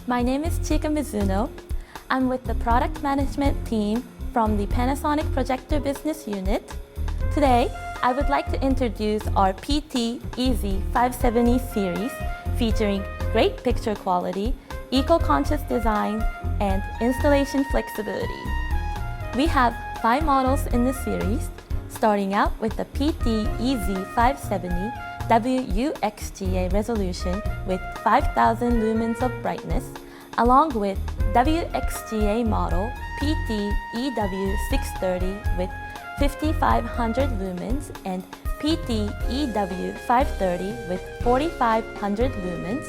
My name is Chika Mizuno. I'm with the product management team from the Panasonic Projector Business Unit. Today, I would like to introduce our PT EZ570 series featuring great picture quality, eco-conscious design, and installation flexibility. We have 5 models in the series, starting out with the PT EZ570 WUXGA resolution with 5000 lumens of brightness, along with WXGA model PT EW630 with 5500 lumens and PT EW530 with 4500 lumens,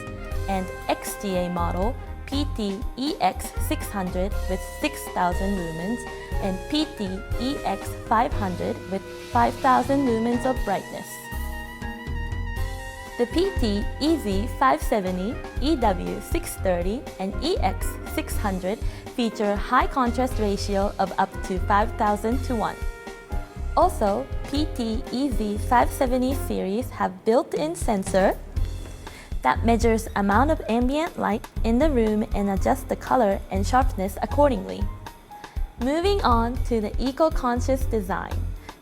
and XGA model PT EX600 with 6000 lumens and PT EX500 with 5000 lumens of brightness. The PT EZ570, EW630, and EX600 feature high contrast ratio of up to 5000 to 1. Also, PT EZ570 series have built-in sensor that measures amount of ambient light in the room and adjusts the color and sharpness accordingly. Moving on to the eco-conscious design.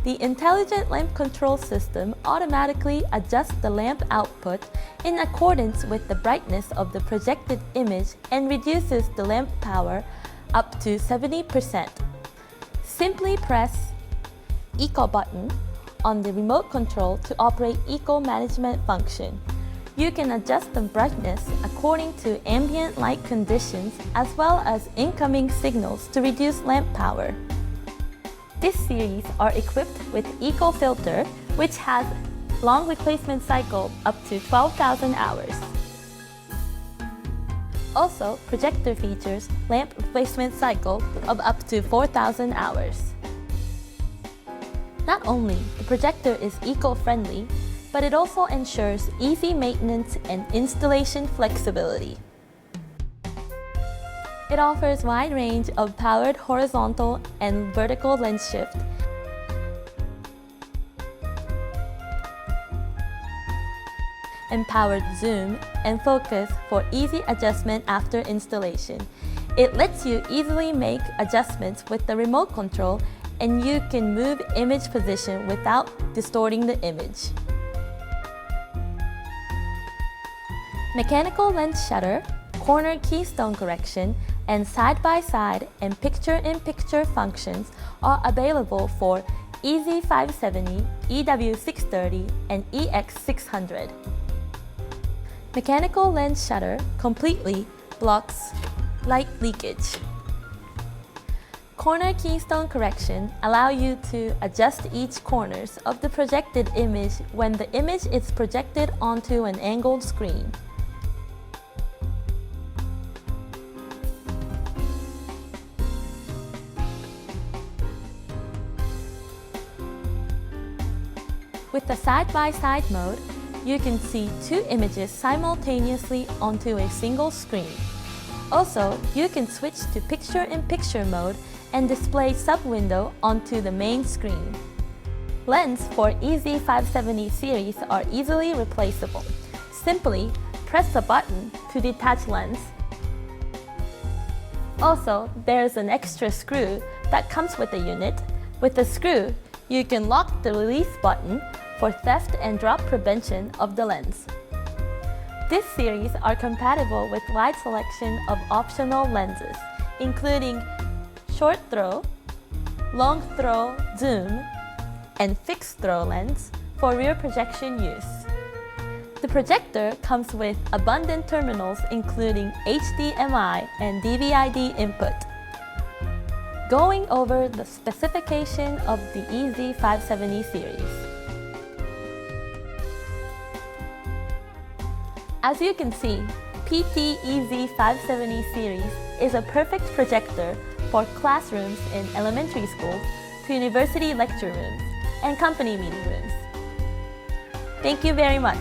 The intelligent lamp control system automatically adjusts the lamp output in accordance with the brightness of the projected image and reduces the lamp power up to 70%. Simply press Eco button on the remote control to operate eco management function. You can adjust the brightness according to ambient light conditions as well as incoming signals to reduce lamp power. This series are equipped with Eco Filter, which has long replacement cycle up to 12,000 hours. Also, projector features lamp replacement cycle of up to 4,000 hours. Not only the projector is eco-friendly, but it also ensures easy maintenance and installation flexibility. It offers wide range of powered horizontal and vertical lens shift, and powered zoom and focus for easy adjustment after installation. It lets you easily make adjustments with the remote control, and you can move image position without distorting the image. Mechanical lens shutter, corner keystone correction, and side-by-side and picture-in-picture functions are available for EZ570, EW630, and EX600. Mechanical lens shutter completely blocks light leakage. Corner keystone correction allow you to adjust each corners of the projected image when the image is projected onto an angled screen. With the side-by-side mode, you can see 2 images simultaneously onto a single screen. Also, you can switch to picture-in-picture mode and display sub-window onto the main screen. Lens for EZ570 series are easily replaceable. Simply press a button to detach lens. Also, there's an extra screw that comes with the unit. With the screw, you can lock the release button for theft and drop prevention of the lens. This series are compatible with wide selection of optional lenses, including short throw, long throw zoom, and fixed throw lens for rear projection use. The projector comes with abundant terminals including HDMI and DVD input. Going over the specification of the EZ570 series. As you can see, PT EZ570 series is a perfect projector for classrooms in elementary schools to university lecture rooms and company meeting rooms. Thank you very much.